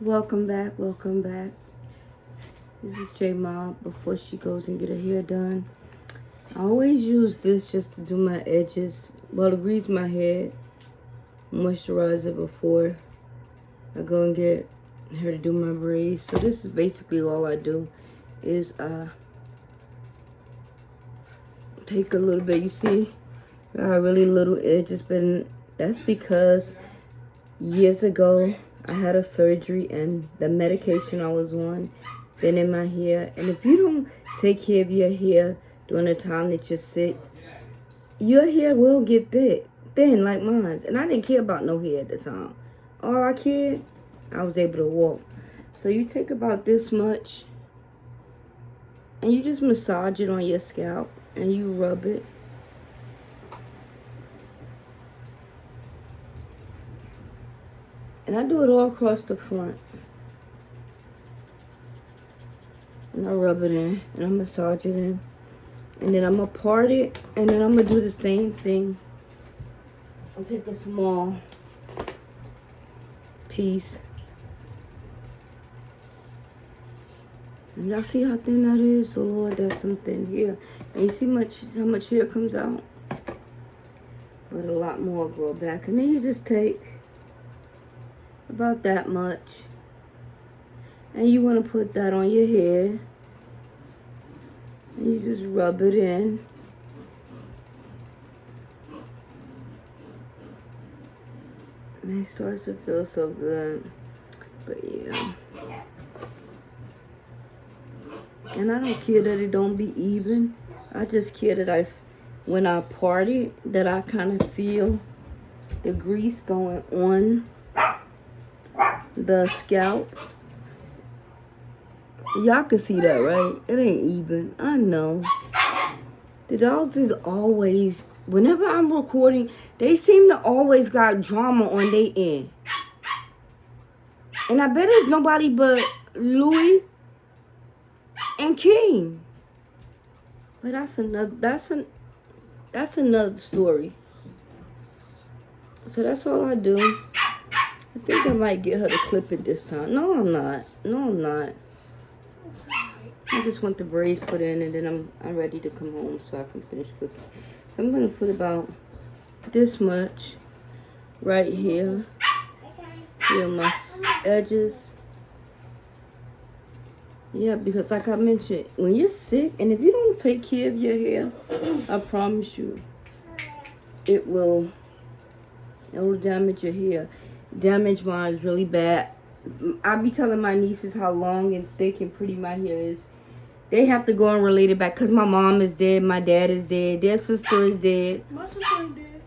Welcome back, welcome back. This is J Mob before she goes and get her hair done. I always use this just to do my edges. Well, to grease my head, moisturize it before I go and get her to do my braids. So this is basically all I do is take a little bit. You see, I got really little edges, but that's because years ago I had a surgery and the medication I was on then in my hair. And if you don't take care of your hair during the time that you're sick, your hair will get thin like mine. And I didn't care about no hair at the time. All I cared, I was able to walk. So you take about this much and you just massage it on your scalp and you rub it. And I do it all across the front. And I rub it in and I massage it in. And then I'm going to part it and then I'm going to do the same thing. I'll take a small piece. And y'all see how thin that is? Oh Lord, there's some thin here. And you see how much hair comes out? But a lot more grow back. And then you just take about that much. And you want to put that on your hair. And you just rub it in. And it starts to feel so good. But yeah. And I don't care that it don't be even. I just care that when I part it, that I kind of feel the grease going on the scalp. Y'all can see that, right? It ain't even. I know. The dogs is always, whenever I'm recording, they seem to always got drama on their end. And I bet it's nobody but Louis and King. But that's another story. So that's all I do. I think I might get her to clip it this time. No, I'm not. I just want the braids put in and then I'm ready to come home so I can finish cooking. So I'm going to put about this much right here. Here on my edges. Yeah, because like I mentioned, when you're sick and if you don't take care of your hair, I promise you, it will damage your hair. Damage mine is really bad. I be telling my nieces how long and thick and pretty my hair is. They have to go and relate it back because my mom is dead, my dad is dead, their sister is dead. My sister ain't dead.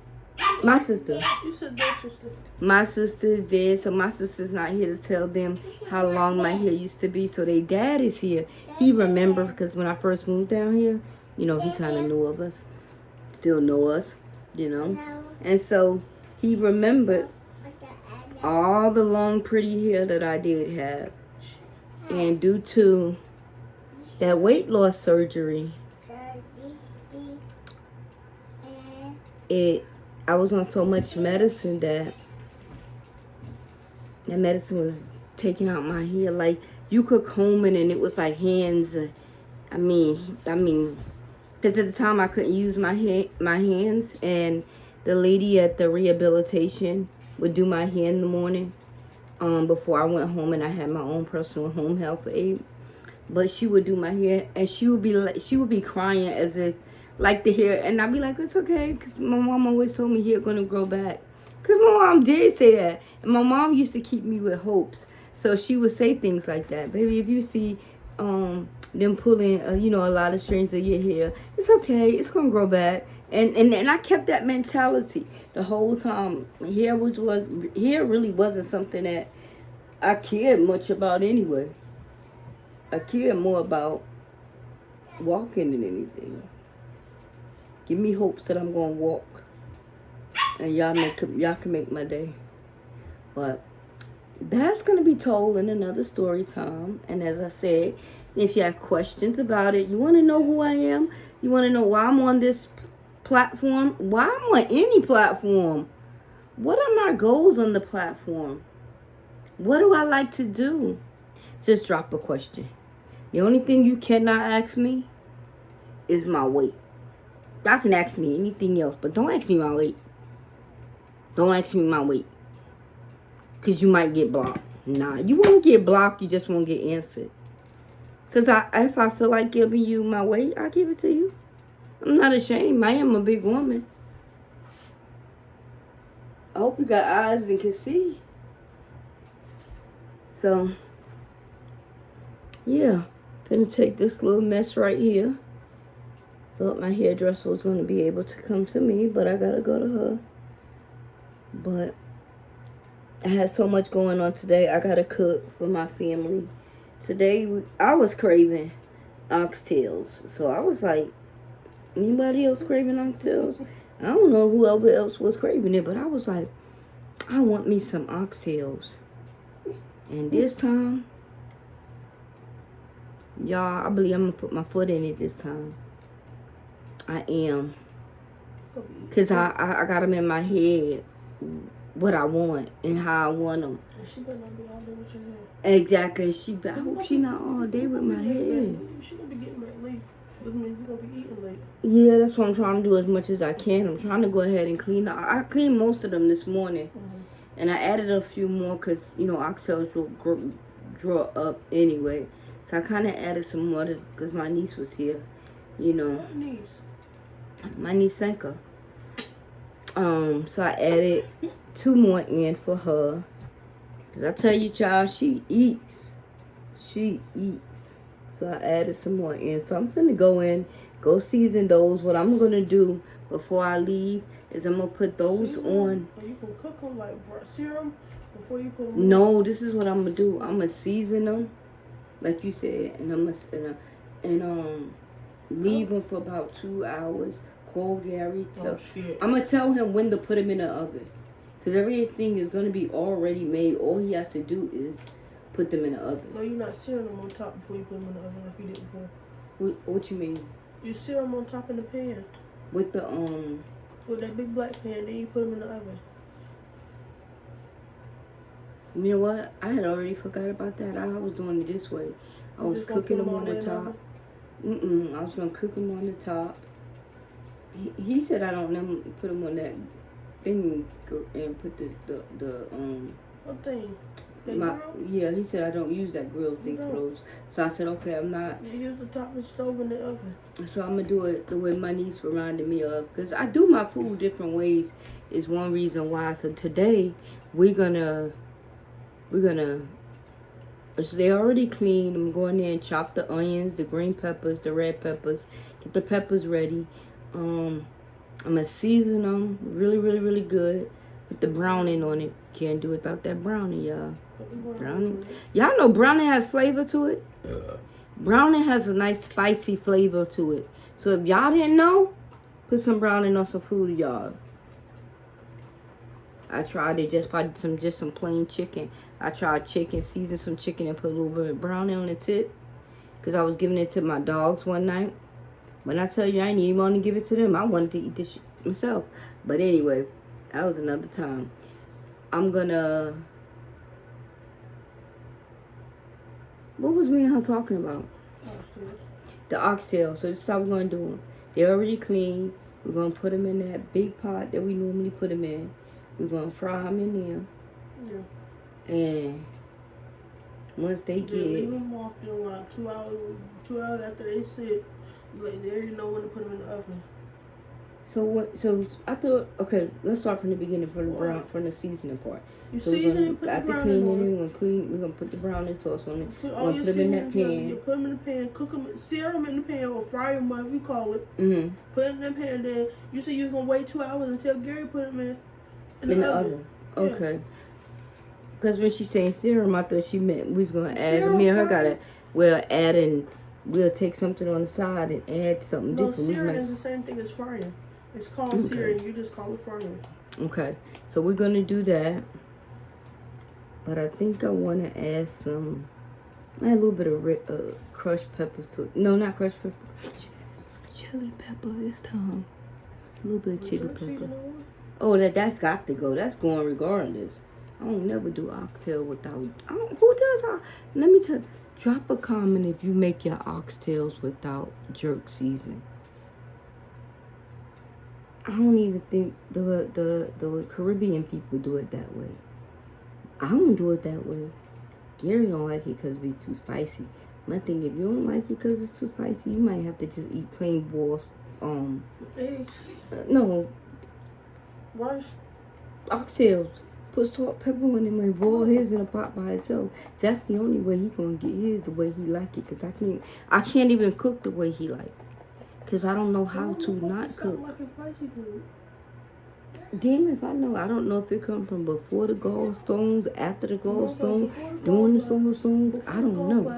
My sister. You said their sister. My sister is dead, so my sister's not here to tell them how long my hair used to be. So their dad is here. He remembered because when I first moved down here, he kind of knew of us. Still know us, And so he remembered all the long, pretty hair that I did have. And due to that weight loss surgery, I was on so much medicine that medicine was taking out my hair. Like, you could comb it and it was like hands. I mean, because at the time I couldn't use my hands, and the lady at the rehabilitation would do my hair in the morning before I went home, and I had my own personal home health aide. But she would do my hair, and she would be crying as if, like, the hair, and I'd be like, it's okay, because my mom always told me hair gonna grow back. Because my mom did say that, and my mom used to keep me with hopes, so she would say things like that. Baby, if you see them pulling, a lot of strings of your hair, it's okay, it's gonna grow back. And I kept that mentality the whole time. Hair really wasn't something that I cared much about anyway. I care more about walking than anything. Give me hopes that I'm gonna walk, and y'all can make my day. But that's gonna be told in another story time. And as I said, if you have questions about it, you want to know who I am, you want to know why I'm on this platform, why I'm on any platform, what are my goals on the platform? What do I like to do? Just drop a question. The only thing you cannot ask me is my weight. Y'all can ask me anything else, but don't ask me my weight. Don't ask me my weight. Because you might get blocked. Nah, you won't get blocked. You just won't get answered. Because if I feel like giving you my weight, I'll give it to you. I'm not ashamed. I am a big woman. I hope you got eyes and can see. So, yeah. Gonna take this little mess right here. Thought my hairdresser was going to be able to come to me, but I gotta go to her. But I had so much going on today. I gotta cook for my family. Today, I was craving oxtails. So I was like, anybody else craving oxtails? I don't know whoever else was craving it, but I was like, I want me some oxtails. And this time, y'all, I believe I'm going to put my foot in it this time. I am. Because I got them in my head, what I want and how I want them. She better not be all day with your hair. Exactly. I hope she not all day with my head. She gonna be getting back late. Which means you gonna be eating late. Yeah, that's what I'm trying to do as much as I can. I'm trying to go ahead and clean up. I cleaned most of them this morning. Mm-hmm. And I added a few more because, oxtails will draw up anyway. So I kind of added some more because my niece was here, What niece? My niece Senka. So I added 2 more in for her. Because I tell you, child, she eats. She eats. So I added some more in. So I'm finna go season those. What I'm going to do before I leave is I'm going to put those on. Are you going to cook them like serum before you put them on? No, this is what I'm going to do. I'm going to season them, like you said. And I'm going to leave them for about 2 hours. Call Gary. I'm going to tell him when to put them in the oven. Because everything is going to be already made. All he has to do is put them in the oven. No, you're not searing them on top before you put them in the oven like you did before. What you mean? You sear them on top in the pan. With the, With that big black pan, then you put them in the oven. You know what? I had already forgot about that. I was doing it this way. I was cooking them on the top. I was going to cook them on the top. He said I don't never put them on that thing and put the What thing? Yeah, he said I don't use that grill thing for those. So I said, okay, I'm not. You use the top of the stove in the oven. So I'm going to do it the way my niece reminded me of. Because I do my food different ways is one reason why. So today, we're gonna, so they already cleaned. I'm going there and chop the onions, the green peppers, the red peppers. Get the peppers ready. I'm going to season them really, really, really good. Put the browning on it. Can't do without that browning, y'all. Browning. Y'all know browning has flavor to it? Browning has a nice spicy flavor to it. So if y'all didn't know, put some browning on some food, y'all. I tried it just some plain chicken. I tried chicken, seasoned some chicken and put a little bit of browning on the tip. Because I was giving it to my dogs one night. When I tell you I ain't even want to give it to them, I wanted to eat this shit myself. But anyway, that was another time. I'm gonna... What was me and her talking about? The oxtail. So this is how we're going to do them. They're already clean. We're going to put them in that big pot that we normally put them in. We're going to fry them in there. Yeah. And once they get... leave them off in like 2 hours. 2 hours after they sit. Like, they already know when to put them in the oven. So what? So I thought, okay, let's start from the beginning, from the seasoning part. You so season and put the browning on it. We're gonna put the browning sauce on it. We're gonna put them in that pan. You put them in the pan, cook them, sear them in the pan, or fry them, whatever you call it. Mm-hmm. Put it in the pan. Then you said you was gonna wait 2 hours until Gary put them in the oven. Okay. Yes. Because when she's saying serum, I thought she meant we was gonna add. Serum, me and her we'll take something on the side and add something different. No, searing is the same thing as frying. It's called searing. You just call it frying. Okay. So we're going to do that. But I think I want to add a little bit of crushed peppers to it. No, not crushed pepper. Chili pepper this time. A little bit of chili pepper. Oh, that's got to go. That's going regardless. I don't never do oxtail without. Who does? Let me tell you. Drop a comment if you make your oxtails without jerk seasoning. I don't even think the Caribbean people do it that way. I don't do it that way. Gary don't like it because it's too spicy. My thing, if you don't like it because it's too spicy, you might have to just eat plain boiled, eggs. No. Rice. Oxtails. Put salt, pepper in him and boil his in a pot by itself. That's the only way he gonna get his the way he like it. Cause I can't even cook the way he like. Cause I don't know how to not cook. Damn if I know. I don't know if it come from before the gallstones, after the gallstones, during the gallstones. I don't know.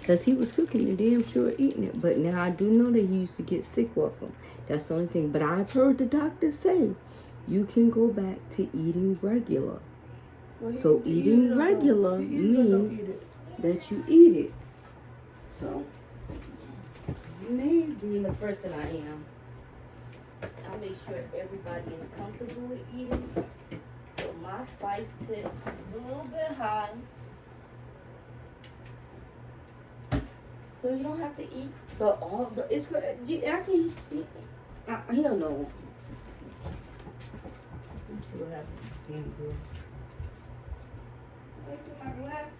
Cause he was cooking it, damn sure eating it. But now I do know that he used to get sick off them. That's the only thing. But I've heard the doctor say you can go back to eating regular. So eating regular means that you eat it. So me being the person I am, I make sure everybody is comfortable with eating. So my spice tip is a little bit high. So you don't have to eat it's good. I can eat. Hell no. Let me see what happens. Damn good. Let me see my glasses.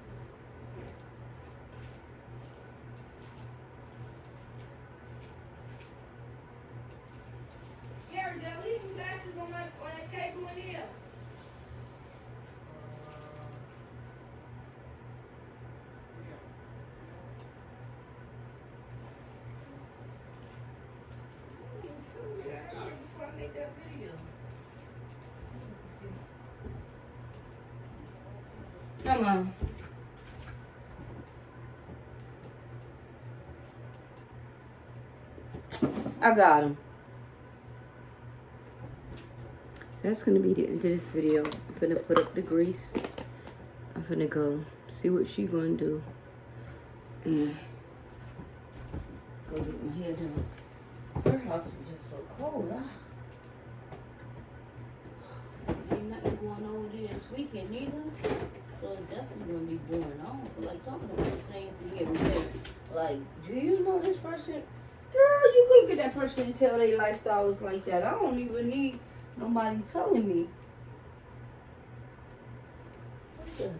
Gary, did I leave my glasses on that table in here? Before I make that video. Come on. I got him. That's gonna be the end of this video. I'm gonna put up the grease. I'm gonna go see what she gonna do. And go get my hair done. Her house was just so cold, huh? Ain't nothing going on there this weekend either. So it's definitely gonna be boring. I don't feel like talking about the same thing every day. Like, do you know this person? Girl, you couldn't get that person to tell their lifestyle is like that. I don't even need nobody telling me. What the?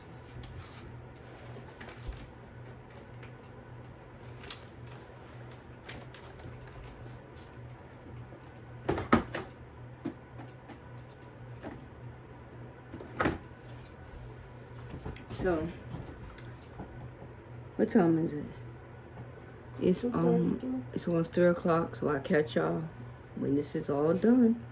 So, what time is it? It's almost 3 o'clock, so I'll catch y'all when this is all done.